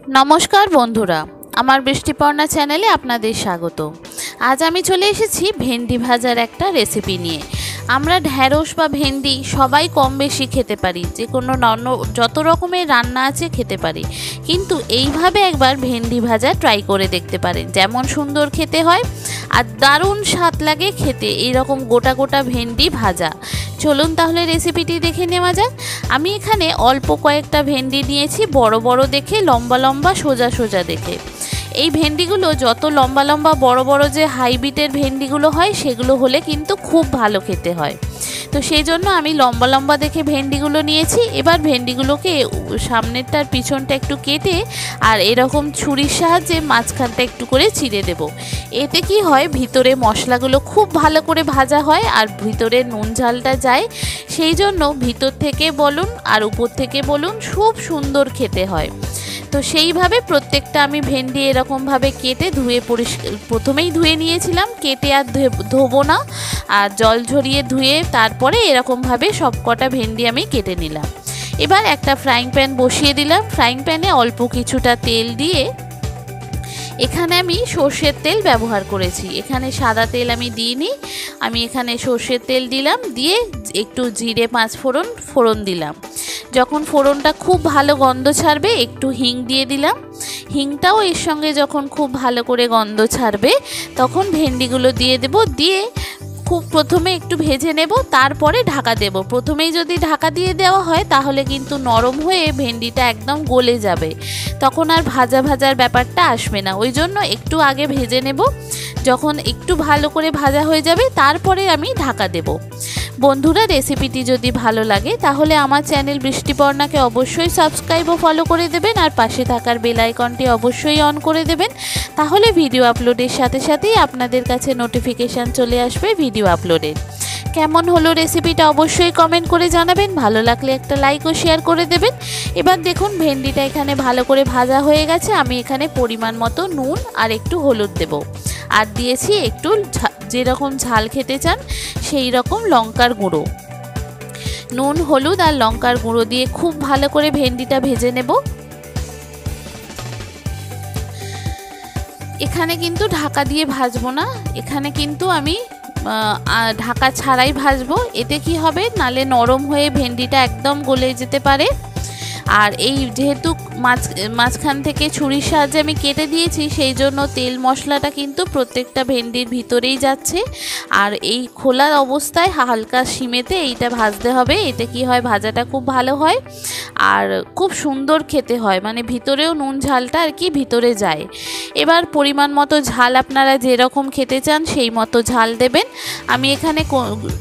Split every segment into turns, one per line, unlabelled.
নমস্কার বন্ধুরা, আমার বৃষ্টিপর্ণা চ্যানেলে আপনাদের স্বাগত। আজ আমি চলে এসেছি ভেন্ডি ভাজার একটা রেসিপি নিয়ে। আমরা ঢ্যাঁড়স বা ভেন্ডি সবাই কম বেশি খেতে পারি, যে কোনো যত রকমের রান্না আছে খেতে পারি, কিন্তু এইভাবে একবার ভেন্ডি ভাজা ট্রাই করে দেখতে পারেন। যেমন সুন্দর খেতে হয় আর দারুণ স্বাদ লাগে খেতে এইরকম গোটা গোটা ভেন্ডি ভাজা। চলুন তাহলে রেসিপিটি দেখে নেওয়া যাক। আমি এখানে অল্প কয়েকটা ভেন্ডি নিয়েছি, বড় বড় দেখে, লম্বা লম্বা, সোজা সোজা দেখে। এই ভেন্ডিগুলো যত লম্বা লম্বা বড় বড় যে হাইব্রিডের ভেন্ডিগুলো হয় সেগুলো হলে কিন্তু খুব ভালো খেতে হয়। তো সেই জন্য আমি লম্বা লম্বা দেখে ভেন্ডিগুলো নিয়েছি। এবার ভেন্ডিগুলোকে সামনেরটার পিছনটা একটু কেটে আর এরকম ছুরির সাহায্যে মাঝখানটা একটু করে চিড়ে দেব। এতে কি হয়, ভিতরে মশলাগুলো খুব ভালো করে ভাজা হয় আর ভিতরে নুন ঝালটা যায়। সেই জন্য ভিতর থেকে বলুন আর উপর থেকে বলুন খুব সুন্দর খেতে হয়। তো সেইভাবে প্রত্যেকটা আমি ভেন্ডি এরকমভাবে কেটে ধুয়ে প্রথমেই ধুয়ে নিয়েছিলাম, কেটে আর ধোবো না, আর জল ঝরিয়ে ধুয়ে তারপরে এরকমভাবে সব কটা ভেন্ডি আমি কেটে নিলাম। এবার একটা ফ্রাইং প্যান বসিয়ে দিলাম। ফ্রাইং প্যানে অল্প কিছুটা তেল দিয়ে, এখানে আমি সর্ষের তেল ব্যবহার করেছি, এখানে সাদা তেল আমি দিইনি। আমি এখানে সর্ষের তেল দিলাম, দিয়ে একটু জিরে ফোড়ন দিলাম। যখন ফোড়নটা খুব ভালো গন্ধ ছাড়বে একটু হিং দিয়ে দিলাম। হিংটাও এর সঙ্গে যখন খুব ভালো করে গন্ধ ছাড়বে তখন ভেন্ডিগুলো দিয়ে দেব। দিয়ে খুব প্রথমে একটু ভেজে নেব, তারপরে ঢাকা দেব। প্রথমেই যদি ঢাকা দিয়ে দেওয়া হয় তাহলে কিন্তু নরম হয়ে ভেন্ডিটা একদম গলে যাবে, তখন আর ভাজা ভাজার ব্যাপারটা আসবে না। ওই জন্য একটু আগে ভেজে নেব। যখন একটু ভালো করে ভাজা হয়ে যাবে তারপরে আমি ঢাকা দেব। বন্ধুরা, রেসিপিটি যদি ভালো লাগে তাহলে আমার চ্যানেল বৃষ্টিপর্ণাকে অবশ্যই সাবস্ক্রাইব ও ফলো করে দেবেন, আর পাশে থাকার বেল আইকনটি অবশ্যই অন করে দেবেন। তাহলে ভিডিও আপলোডের সাথে সাথেই আপনাদের কাছে নোটিফিকেশান চলে আসবে ভিডিও আপলোডের। কেমন হলো রেসিপিটা অবশ্যই কমেন্ট করে জানাবেন, ভালো লাগলে একটা লাইক ও শেয়ার করে দেবেন। এবার দেখুন ভেন্ডিটা এখানে ভালো করে ভাজা হয়ে গেছে। আমি এখানে পরিমাণ মতো নুন আর একটু হলুদ দেব, আর দিয়েছি একটু যেরকম ঝাল খেতে চান সেই রকম লঙ্কার গুঁড়ো। নুন, হলুদ আর লঙ্কার গুঁড়ো দিয়ে খুব ভালো করে ভেন্ডিটা ভেজে নেব। এখানে কিন্তু ঢাকা দিয়ে ভাজবো না, এখানে কিন্তু আমি ঢাকা ছাড়াই ভাজবো। এতে কি হবে, নালে নরম হয়ে ভেন্ডিটা একদম গলে যেতে পারে। আর এই যেহেতু মাঝখান থেকে ছুরির সাহায্যে আমি কেটে দিয়েছি, সেই জন্য তেল মশলাটা কিন্তু প্রত্যেকটা ভেন্ডির ভিতরেই যাচ্ছে। আর এই খোলা অবস্থায় হালকা সিমেতে এইটা ভাজতে হবে। এতে কি হয়, ভাজাটা খুব ভালো হয় আর খুব সুন্দর খেতে হয়, মানে ভিতরেও নুন ঝালটা আর কি ভিতরে যায়। এবার পরিমাণ মতো ঝাল আপনারা যেরকম খেতে চান সেই মতো ঝাল দেবেন। আমি এখানে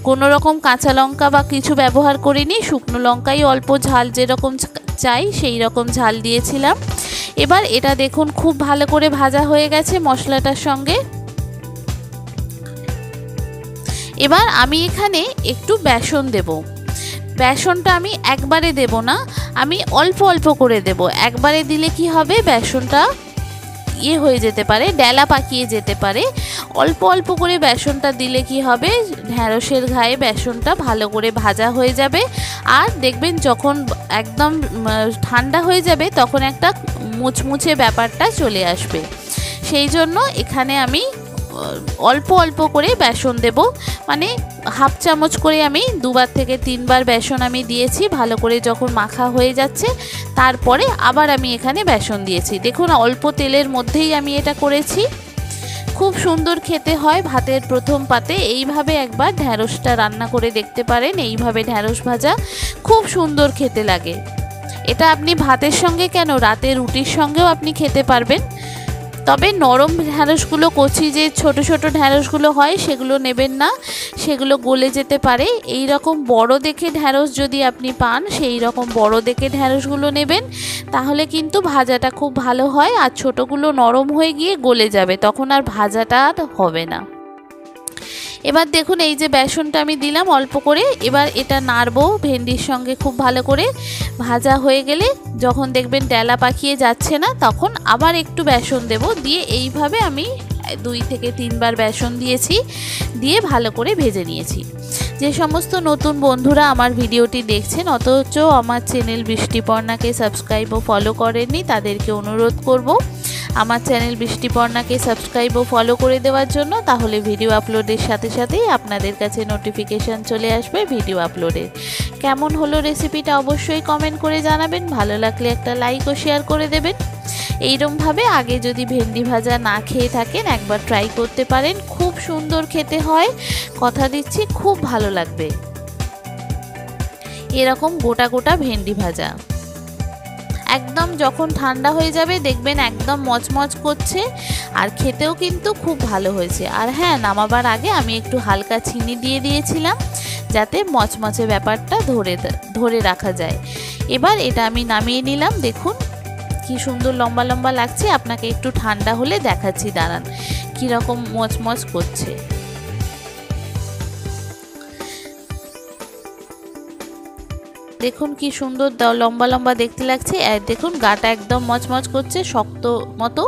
কোনো রকম কাঁচা লঙ্কা বা কিছু ব্যবহার করিনি, শুকনো লঙ্কাই অল্প ঝাল যেরকম চাই সেই রকম ঝাল দিয়েছিলাম। এবার এটা দেখুন খুব ভালো করে ভাজা হয়ে গেছে মশলাটার সঙ্গে। এবার আমি এখানে একটু বেসন দেব। বেসনটা আমি একবারে দেব না, আমি অল্প অল্প করে দেব। একবারে দিলে কি হবে, বেসনটা হয়ে যেতে পারে, ডেলা পাকিয়ে যেতে পারে। অল্প অল্প করে বেসনটা দিলে কি হবে, ঢ্যাঁড়সের গায়ে বেসনটা ভালো করে ভাজা হয়ে যাবে। আর দেখবেন যখন একদম ঠান্ডা হয়ে যাবে তখন একটা মুচমুচে ব্যাপারটা চলে আসবে। সেই জন্য এখানে আমি অল্প অল্প করে বেসন দেব, মানে হাফ চামচ করে আমি 2বার থেকে 3বার বেসন আমি দিয়েছি। ভালো করে যখন মাখা হয়ে যাচ্ছে তারপরে আবার আমি এখানে বেসন দিয়েছি। দেখুন অল্প তেলের মধ্যেই আমি এটা করেছি। খুব সুন্দর খেতে হয় ভাতের প্রথম পাতে। এইভাবে একবার ঢ্যাঁড়সটা রান্না করে দেখতে পারেন। এইভাবে ঢ্যাঁড়স ভাজা খুব সুন্দর খেতে লাগে। এটা আপনি ভাতের সঙ্গে কেন, রাতে রুটির সঙ্গেও আপনি খেতে পারবেন। তবে নরম ঢ্যাঁড়সগুলো, কচি যে ছোট ছোট ঢ্যাঁড়সগুলো হয় সেগুলো নেবেন না, সেগুলো গলে যেতে পারে। এই রকম বড় দেখে ঢ্যাঁড়স যদি আপনি পান সেই রকম বড় দেখে ঢ্যাঁড়সগুলো নেবেন, তাহলে কিন্তু ভাজাটা খুব ভালো হয়। আর ছোটোগুলো নরম হয়ে গিয়ে গলে যাবে, তখন আর ভাজাটা আর হবে না। এবার দেখুন এই যে বেসনটা আমি দিলাম অল্প করে, এবার এটা নাড়বো ভেন্ডির সঙ্গে খুব ভালো করে। ভাজা হয়ে গেলে যখন দেখবেন ডেলা পাকিয়ে যাচ্ছে না তখন আবার একটু বেসন দেব। দিয়ে এইভাবে আমি 2 থেকে 3বার বেসন দিয়েছি, দিয়ে ভালো করে ভেজে নিয়েছি। যে সমস্ত নতুন বন্ধুরা আমার ভিডিওটি দেখছেন অথচ আমার চ্যানেল বৃষ্টিপর্ণাকে সাবস্ক্রাইব ও ফলো করেননি, তাদেরকে অনুরোধ করব আমার চ্যানেল বৃষ্টিপর্ণাকে সাবস্ক্রাইব ও ফলো করে দেওয়ার জন্য। তাহলে ভিডিও আপলোডের সাথে সাথেই আপনাদের কাছে নোটিফিকেশান চলে আসবে ভিডিও আপলোডের। কেমন হলো রেসিপিটা অবশ্যই কমেন্ট করে জানাবেন, ভালো লাগলে একটা লাইক ও শেয়ার করে দেবেন। এইরকমভাবে আগে যদি ভেন্ডি ভাজা না খেয়ে থাকেন একবার ট্রাই করতে পারেন, খুব সুন্দর খেতে হয়, কথা দিচ্ছি খুব ভালো লাগবে। এরকম গোটা গোটা ভেন্ডি ভাজা একদম যখন ঠান্ডা হয়ে যাবে দেখবেন একদম মচমচ করছে, আর খেতেও কিন্তু খুব ভালো হয়েছে। আর হ্যাঁ, নামাবার আগে আমি একটু হালকা চিনি দিয়ে দিয়েছিলাম যাতে মচমচে ব্যাপারটা ধরে রাখা যায়। এবার এটা আমি নামিয়ে নিলাম। দেখুন কি সুন্দর লম্বা লম্বা লাগছে, আপনাকে একটু ঠান্ডা হলে দেখাচ্ছি, দাঁড়ান কীরকম মচমচ করছে। দেখুন কি সুন্দর লম্বা লম্বা দেখতে লাগছে, আর দেখুন গাটা একদম মচমচ করছে, শক্ত মতো,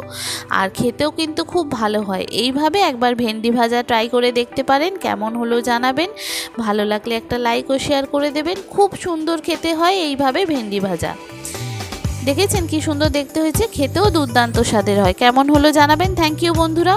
আর খেতেও কিন্তু খুব ভালো হয়। এইভাবে একবার ভেন্ডি ভাজা ট্রাই করে দেখতে পারেন, কেমন হলো জানাবেন, ভালো লাগলে একটা লাইক ও শেয়ার করে দেবেন। খুব সুন্দর খেতে হয় এইভাবে ভেন্ডি ভাজা। দেখেছেন কি সুন্দর দেখতে হয়েছে, খেতেও দুর্দান্ত স্বাদের হয়। কেমন হলো জানাবেন। থ্যাংক ইউ বন্ধুরা।